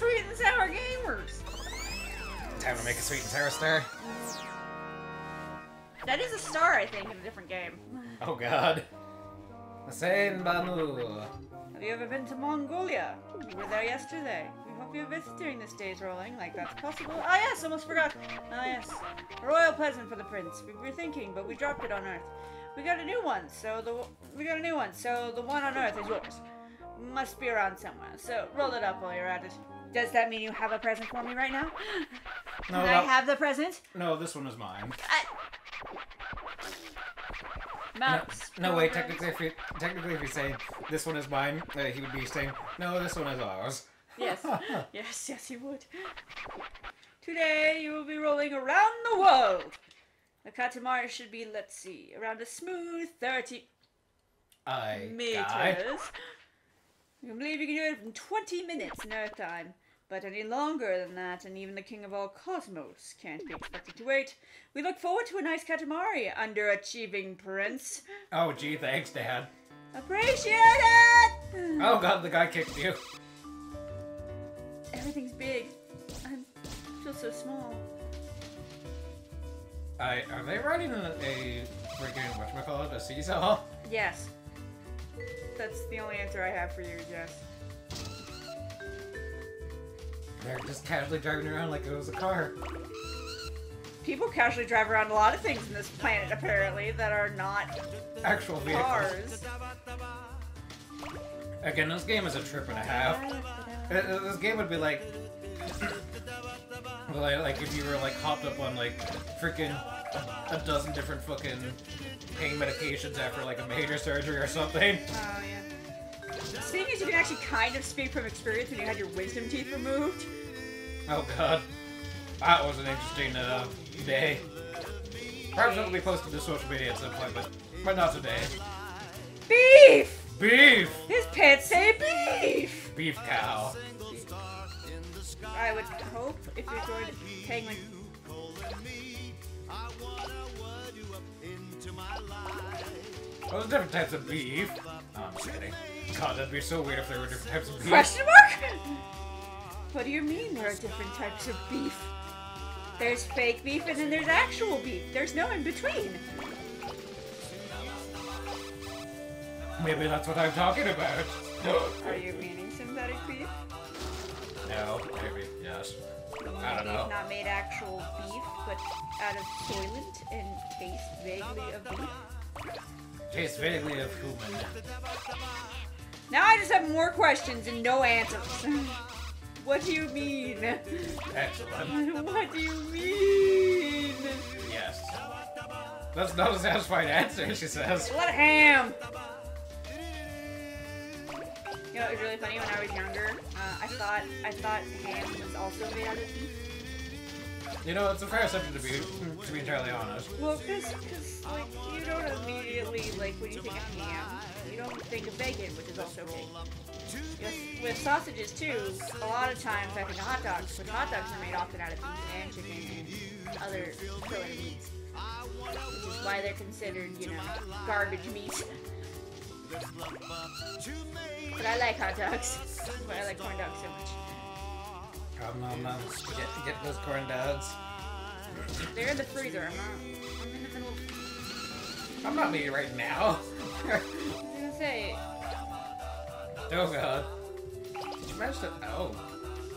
Sweet&Sour Gamers! Time to make a sweet and sour star. That is a star, I think, in a different game. Oh god. Hussein Banu. Have you ever been to Mongolia? We were there yesterday. We hope you visit during this day's rolling, like that's possible. Ah yes, almost forgot. Ah yes. A royal present for the prince. We were thinking, but we dropped it on Earth. We got a new one, so the one on Earth is yours. Must be around somewhere, so roll it up while you're at it. Does that mean you have a present for me right now? No, Can I have the present? No, this one is mine. Mouse. No, wait. Technically, if you say this one is mine, he would be saying, no, this one is ours. Yes. yes, he would. Today you will be rolling around the world. The Katamari should be, let's see, around a smooth 30 meters. You believe you can do it in 20 minutes in Earth time. But any longer than that, and even the king of all cosmos can't be expected to wait. We look forward to a nice Katamari, underachieving prince. Oh, gee, thanks, Dad. Appreciate it! Oh god, the guy kicked you. Everything's big. I feel so small. Are they riding a freaking, whatchamacallit, a seesaw? Yes. That's the only answer I have for you, yes. They're just casually driving around like it was a car. People casually drive around a lot of things in this planet, apparently, that are not actual vehicles. Cars. Again, this game is a trip and a half. This game would be like... like if you were like hopped up on like freaking a dozen different fucking pain medications after like a major surgery or something. Oh, yeah. Seeing as you can actually kind of speak from experience when you had your wisdom teeth removed. Oh god. That was an interesting day. Perhaps it'll be posted to social media at some point, but not today. Beef! Beef! His pets say beef! Beef cow. I would hope if you're going to be paying like... Oh, there's different types of beef. Oh, I'm just kidding. God, that'd be so weird if there were different types of beef. Question mark? What do you mean there are different types of beef? There's fake beef and then there's actual beef. There's no in between. Maybe that's what I'm talking about. Are you meaning synthetic beef? No, maybe, yes. I don't know. Not made actual beef, but out of soylent and taste vaguely of beef? Tastes vaguely of human. Now I just have more questions and no answers. What do you mean? Excellent. What do you mean? Yes. That's not a satisfying answer, she says. A lot of ham. You know, it was really funny when I was younger. I thought ham was also made out of beef. You know, it's a fair assumption to be entirely honest. Well, because like you don't immediately like when you think of ham, you don't think of bacon, which is also big. Yes, with sausages too, a lot of times I think of hot dogs, which hot dogs are made often out of beef and chicken and other filler meats, which is why they're considered, you know, garbage meat. But I like hot dogs. That's why I like corn dogs so much. Get those corn dogs. They're in the freezer. I'm in the middle. I'm not eating right now. I was gonna say. Oh god. Did you manage to? Oh.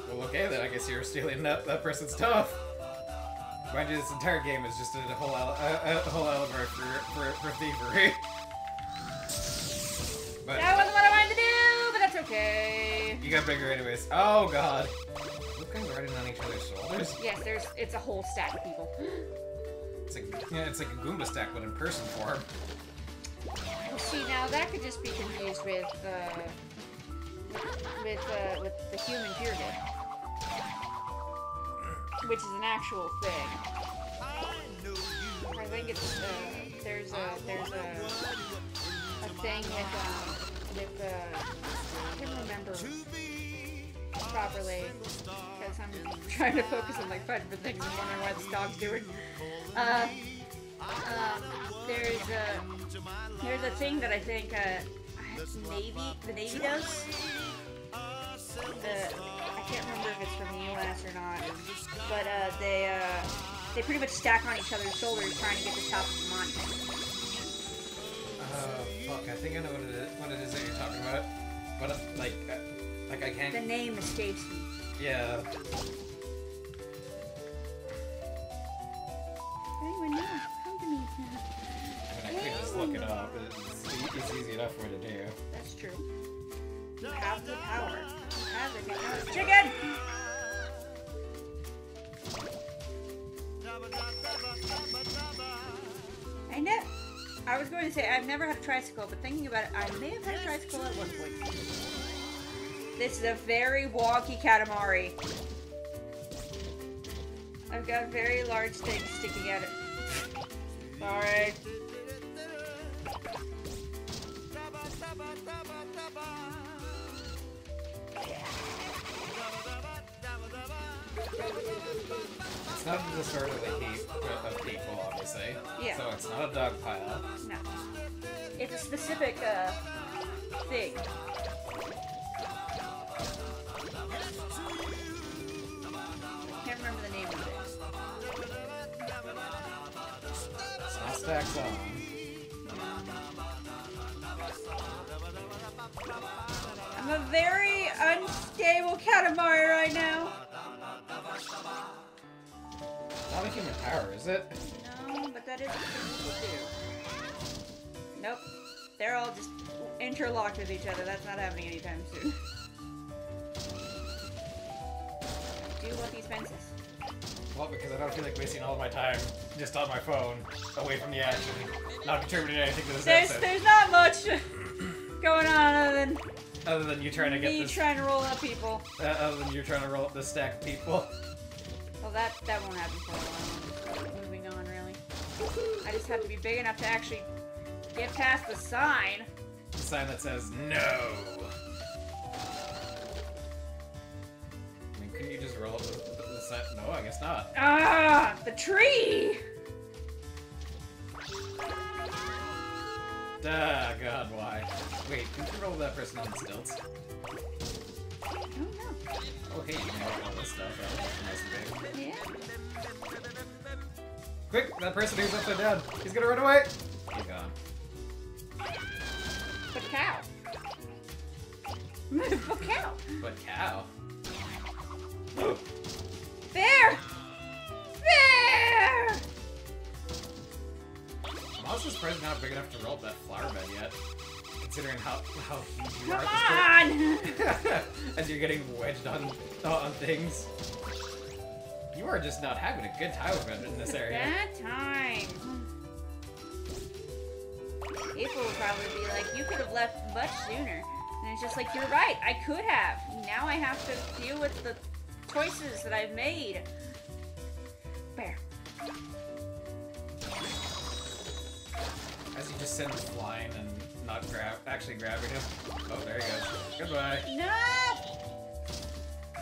Well, okay then. I guess you're stealing that person's stuff. Mind you, this entire game is just a whole allegory for thievery. But That wasn't what I wanted to do, but that's okay. you got bigger anyways. Oh god. Look, guys riding on each other's shoulders. Yes, it's a whole stack of people. It's like a Goomba stack, but in person form. Well, see, now that could just be confused with the human pyramid, which is an actual thing. I think it's there's a thing with I can't remember properly because I'm trying to focus on like 5 different things and wondering why this dog's doing. There's a thing that I think the Navy does. I can't remember if it's from the U.S. or not, but they pretty much stack on each other's shoulders trying to get the top of the monument. Fuck, I think I know what it is that you're talking about. But, like I can't... The name escapes me. Yeah. Anyone know? Come to me. I mean, I could just look it up. It's easy enough for me to do. That's true. You have the power. You have the technology. Chicken! I was going to say, I've never had a tricycle, but thinking about it, I may have had a tricycle at one point. This is a very wonky Katamari. I've got very large things sticking out it. Sorry. It's not a disorderly heap of people, obviously. Yeah. So it's not a dog pile. No. It's a specific, thing. Can't remember the name of it. It's not stacks on. I'm a very unstable Katamari right now. Not a human tower, is it? No, but that is what people do. Nope. They're all just interlocked with each other. That's not happening anytime soon. Do you want these fences? Well, because I don't feel like wasting all my time just on my phone, away from the action, not contributing anything to this episode. There's not much going on Other than you trying to get me this... trying to roll up people. Other than you trying to roll up this stack of people. Well, that won't happen for a while. Moving on, really. I just have to be big enough to actually get past the sign. The sign that says no. I mean, couldn't you just roll up the sign? No, I guess not. Ah, the tree! Ah, God, why? Wait, didn't you roll that person on stilts? I don't know. Oh, hey, you can roll all this stuff out. Nice and big. Yeah. Quick, that person who's upside down. He's gonna run away. He's gone. But cow. But cow. But cow. There! There! I'm also surprised you're not big enough to roll up that flower bed yet. Considering how huge you Come are at this on! point. As you're getting wedged on things. You are just not having a good time with it in this area. That time. People will probably be like, you could have left much sooner. And it's just like, you're right, I could have. Now I have to deal with the choices that I've made. Bear. As you just send him flying and not actually grabbing him. Oh, there he goes. Goodbye. No!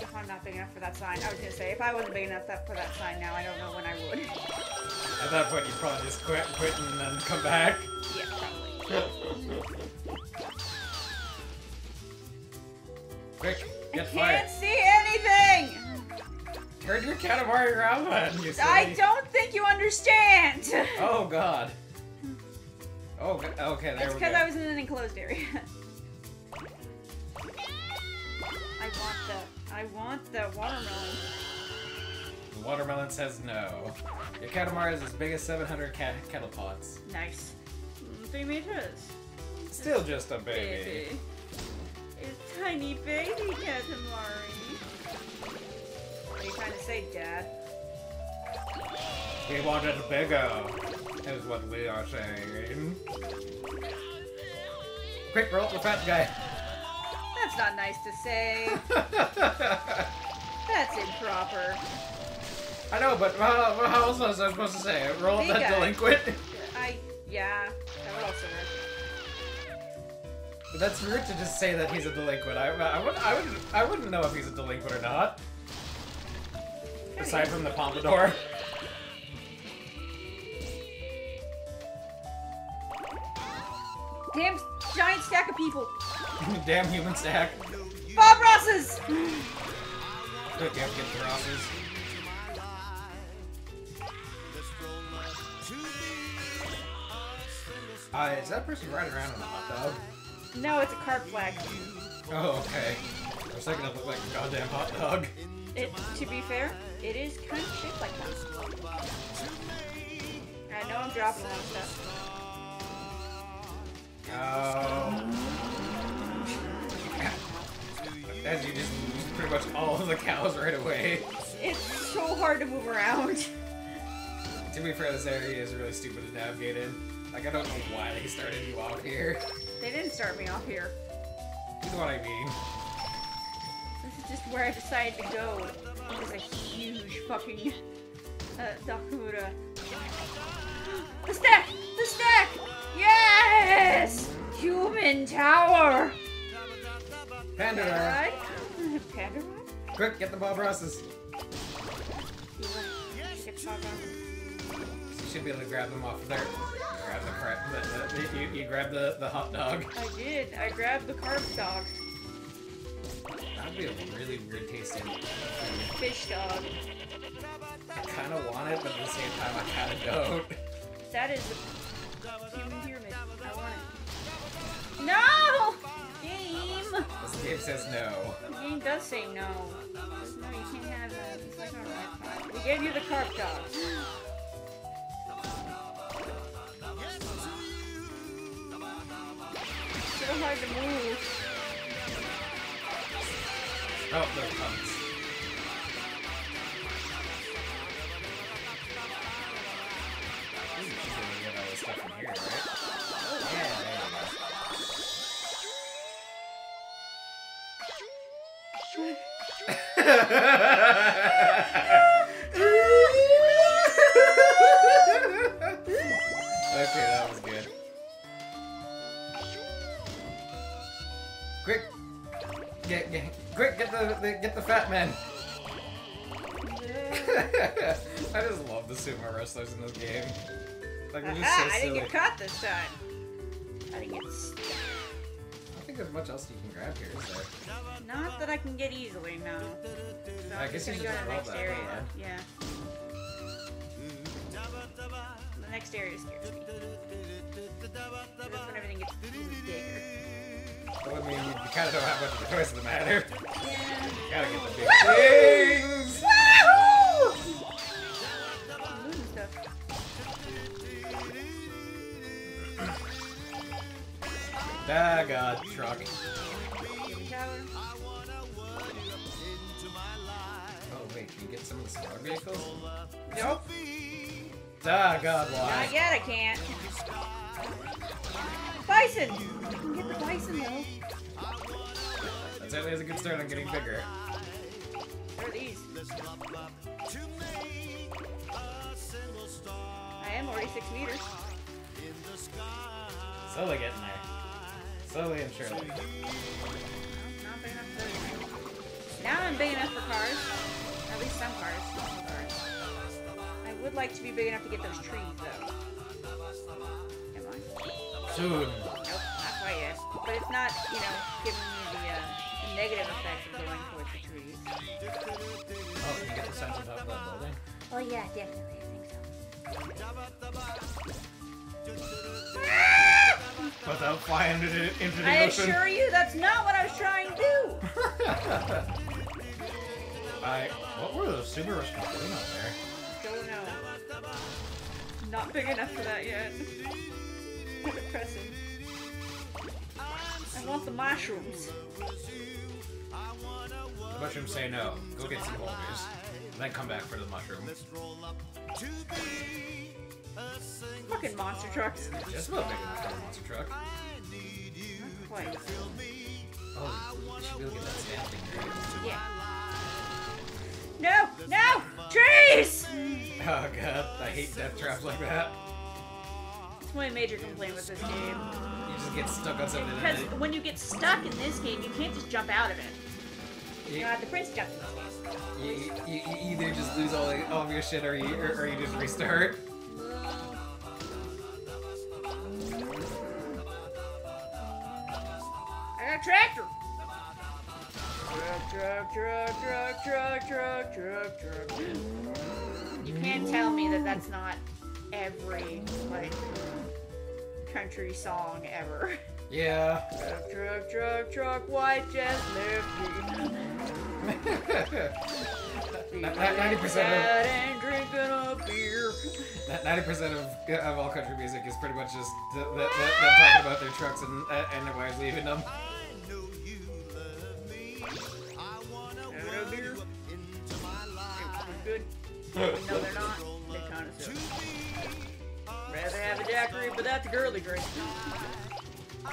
If I'm not big enough for that sign, I was gonna say, if I wasn't big enough for that sign now, I don't know when I would. At that point, you'd probably just quit and then come back. Yeah, probably. Quick, get I fired. can't see anything! Turn your Katamari around then, you silly. I don't think you understand! Oh, God. Oh, okay, there It's we go. because I was in an enclosed area. I want the watermelon. The watermelon says no. Your Katamari is as big as 700 kettle pots. Nice. 3 meters. Still just a baby. It's tiny baby Katamari. What are you trying to say, Dad? We want it bigger, is what we are saying. Quick, roll up the fat guy. That's not nice to say. That's improper. I know, but how else was I supposed to say it? Roll up Big that guy. delinquent? Yeah, that would also work. But that's rude to just say that he's a delinquent. I wouldn't know if he's a delinquent or not. Aside from the pompadour. Damn giant stack of people. Damn human stack. Bob Rosses! Quick, you have to get the crosses. Is that person riding around on a hot dog? No, it's a carp flag. Oh, okay. For a second, it looked like a goddamn hot dog. To be fair, it is kind of shaped like that. I know I'm dropping a lot of stuff. Oh. As you just lose pretty much all of the cows right away. It's so hard to move around. To be fair, this area is really stupid to navigate in. Like, I don't know why they started you off here. They didn't start me off here. You know what I mean. This is just where I decided to go. There's a huge fucking Dakumura. The stack! The stack! Yes! Human tower! Panda ride? Panda ride? Quick, get the Bob Rosses. Get the Bob Rosses. You should be able to grab them off of there. Grab the crap. You grab the hot dog. I did. I grabbed the carb dog. That would be a really weird tasting Fish dog. I kind of want it, but at the same time, I kind of don't. That is the human pyramid. I want it. No! Game! This game says no. The game does say no. It says no, you can't have that. It's like, alright, fine. We gave you the carp dog. So hard to move. Oh, no puns. Ooh, she's gonna get all this stuff from here, right? Yeah, there Okay, that was good. Quick! Quick, get the fat man! I just love the sumo wrestlers in this game. Like, they're just so I silly. didn't get caught this time. I didn't get stuck. I don't think there's much else you can grab here, is there? Not that I can get easily, no. So I I'm guess just you gonna should go to just the roll next that, area. huh? Yeah. The next area scares me. That's when everything gets bigger. Well, I mean, you kind of don't have much of a choice in the matter. Yeah. You gotta get the big things! Woohoo! Losing stuff. Ah, God, truck. Tower. Oh, wait, can you get some of the smaller vehicles? Nope. Ah, God, why? Not yet, I can't. Bison! I can get the bison, though. That certainly is a good start on getting bigger. What are these? I am already 6 meters. Slowly getting there. Slowly and surely. Not big enough for those. Now I'm big enough for cars. At least some cars. Some cars. I would like to be big enough to get those trees, though. Am I? Soon. Nope, not quite yet. But it's not, you know, giving me the negative effect of going towards the trees. Oh, can you get the signs on top of that building? Oh yeah, definitely. I think so. Without flying into the I ocean. assure you, that's not what I was trying to do. What were those Subarus doing out there? Don't know. Not big enough for that yet. Kind of pressing. I want the mushrooms. The mushrooms say no. Go get some boulders. And then come back for the mushroom. Fucking monster trucks. Just about big enough for a monster truck. Not quite. Oh, you should be able to get that stand thing right? Yeah. No! No! Trees! Oh god, I hate death traps like that. That's my major complaint with this game. You just get stuck on something Because and when you get stuck in this game, you can't just jump out of it. you, The prince jumped in this game. you either just lose all of your shit or you just restart. I got a tractor! Truck. You can't tell me that that's not every, like, country song ever. Yeah. Truck, white just left me. 90% and drinking a beer. 90% of all country music is pretty much just them talking about their trucks and their wives leaving them. Having a beer. Good. No, they're not. They kind of suck. Rather have a daiquiri, but that's a girly drink. I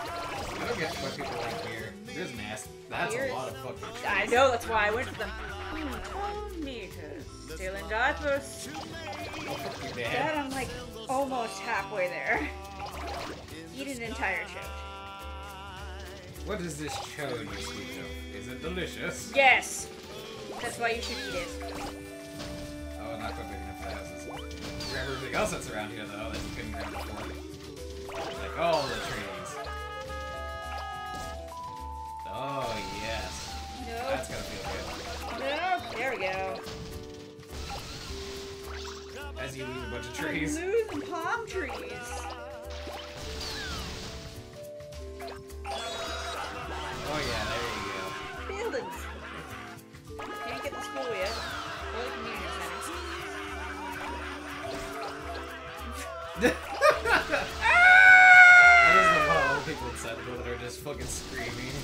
don't get why people like beer. Beer's nasty. That's a lot of fucking shit. I know, that's why I went to them. Told me to steal in diapers. Oh, fuck you, Dad, Dad. I'm like almost halfway there. Eat an entire chip. What is this chode you speak of? Is it delicious? Yes! That's why you should eat it. Oh, not quite big enough for the houses. Grab everything else that's around here, though, that you couldn't grab before. Like all the trees. Oh, yes. No. That's gotta feel good. No. There we go. As you lose a bunch of trees. I'm losing palm trees. Oh, yeah, there you go. Buildings. Can't get the school yet. Or the community center. I just love how all the people inside the building are just fucking screaming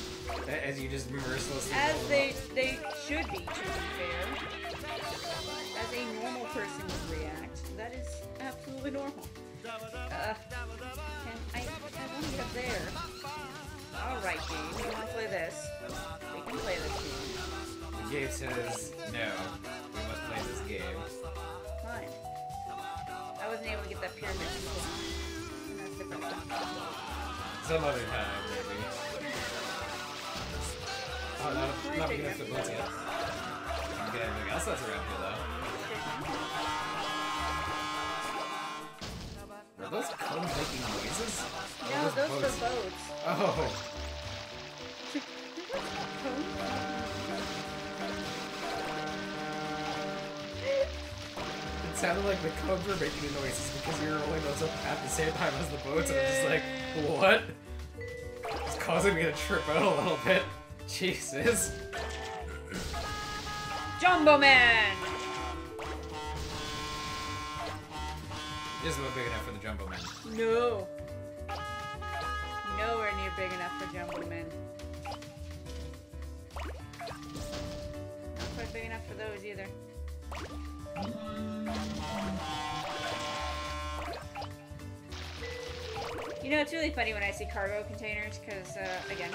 as you just mercilessly As they should be, to be fair. As a normal person would react. That is absolutely normal. I want to get up there. Alright, game. You want to play this? We can play this game. Gabe says, no, we must play this game. Fine. I wasn't able to get that pyramid before. And that's different. Some other time, maybe. Oh, not big enough to boats yet. Can't get anything else that's around here, though. Are those cones making noises? Or No, are those are boats? boats. Oh. It sounded like the cones were making the noises because you were rolling those up at the same time as the boats, and I'm just like, what? It's causing me to trip out a little bit. Jesus. Jumbo Man! Just about big enough for the Jumbo Man. No. Nowhere near big enough for Jumbo Men. Not quite big enough for those either. You know, it's really funny when I see cargo containers, because, again,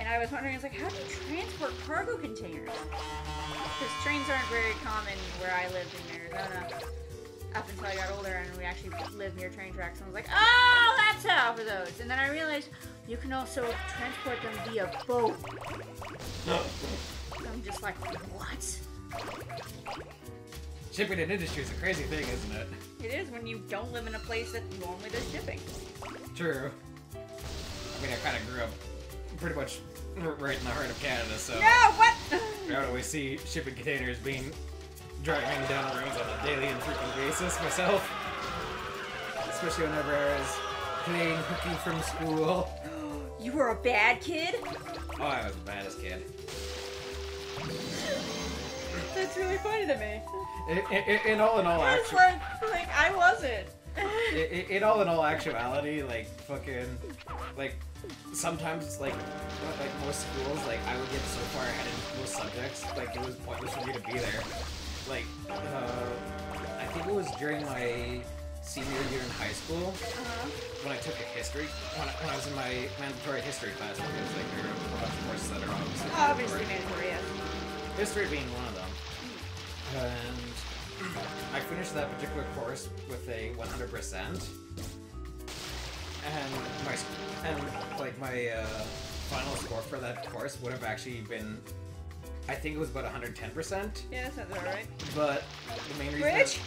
and I was wondering, I was like, how do you transport cargo containers? Because trains aren't very common where I lived in Arizona, up until I got older, and we actually lived near train tracks, and I was like, oh, that's how for those. And then I realized you can also transport them via boat. I'm just like, what? Shipping in industry is a crazy thing, isn't it? It is when you don't live in a place that normally does shipping. True. I mean, I kind of grew up pretty much right in the heart of Canada, so... No, what? I don't always see shipping containers being driving down the roads on a daily and frequent basis myself. Especially whenever I was playing hooky from school. You were a bad kid? Oh, I was the baddest kid. That's really funny to me. In all, It's like I wasn't. in all actuality, like fucking, like sometimes like most schools, like I would get so far ahead in most subjects, like it was pointless for me to be there. Like, I think it was during my senior year in high school when I took a history, when I was in my mandatory history class, because like there were a bunch of courses that are Obviously mandatory, yes. History being one of them. And I finished that particular course with a 100%. And my final score for that course would have actually been, I think it was about 110%. Yeah, that sounds alright. But the main reason Bridge?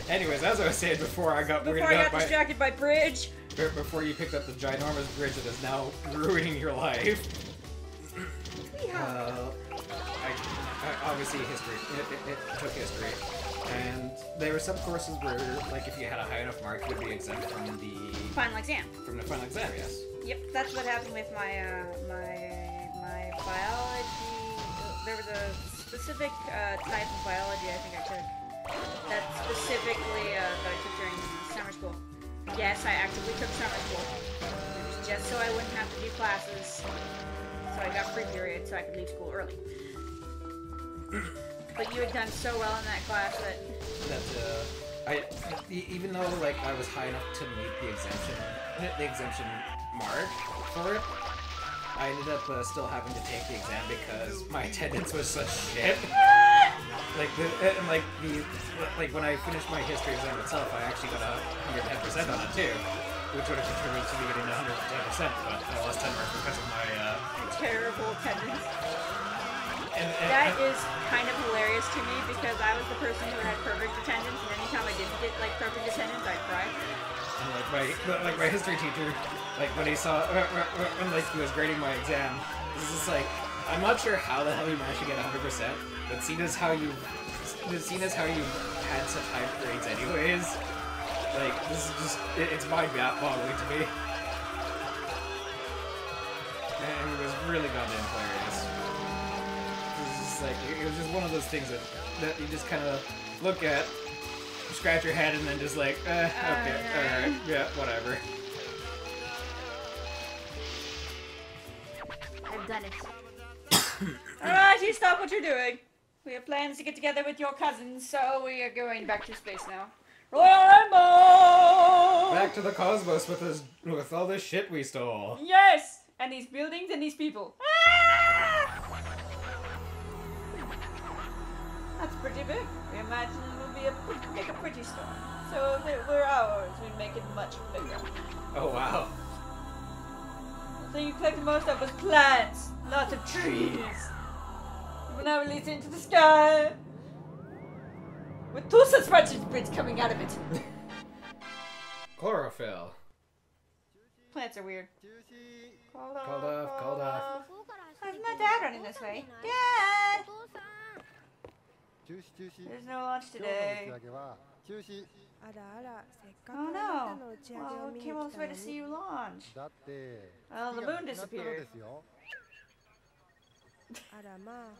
Anyways, as I was saying before I got distracted by Bridge. before you picked up the ginormous bridge that is now ruining your life. Obviously history. It took history. And there were some courses where, like, if you had a high enough mark, you would be exempt from the... Final exam. From the final exam, yes. Yep, that's what happened with my, my biology. There was a specific type of biology I think I took. That specifically, that I took during summer school. Yes, I actively took summer school. It was just so I wouldn't have to do classes. So I got free period so I could leave school early. But you had done so well in that class that... Even though, like, I was high enough to meet the exemption mark for it, I ended up still having to take the exam because my attendance was such shit. Like when I finished my history exam itself, I actually got 110% on it too, which would have contributed to me getting 110%, but I lost 10 marks because of my terrible attendance. That is kind of hilarious to me because I was the person who had perfect attendance, and anytime I didn't get like perfect attendance, I'd cry. And like my history teacher, like when he saw when like he was grading my exam, this is like, I'm not sure how the hell you managed to get 100%, but seeing as how you had such high grades anyways, like this is just it's mind-boggling to me. And it was really goddamn hilarious. Like, it was just one of those things that you just kind of look at, scratch your head, and then just like, okay, alright, yeah, whatever. I've done it. Alright, you stop what you're doing. We have plans to get together with your cousins, so we are going back to space now. Royal Rainbow! Back to the cosmos with all this shit we stole. Yes! And these buildings and these people. That's pretty big. We imagine it would be make a pretty store. So if it were ours, we'd make it much bigger. Oh wow. The thing you collect the most of was plants. Lots of trees. We will now release it into the sky. With two suspension bits coming out of it. Chlorophyll. Plants are weird. Called off. How's my dad running this way? Dad! There's no lunch today. Oh no! Well, we came all this way to see you launch. Well, the moon disappeared.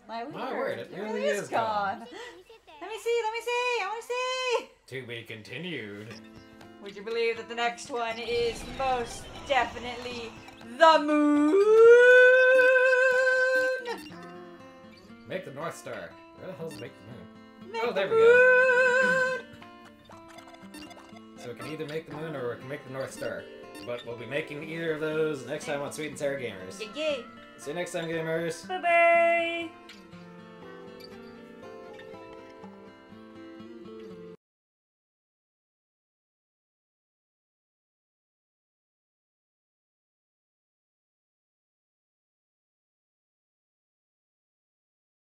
My word, it really is gone. Let me see, I want to see! To be continued. Would you believe that the next one is most definitely the moon? Make the North Star. Where the hell's make the moon? Make there the we go. So we can either make the moon or we can make the North Star. But we'll be making either of those next time on Sweet&Sour Gamers. Yeah. See you next time, gamers. Bye-bye.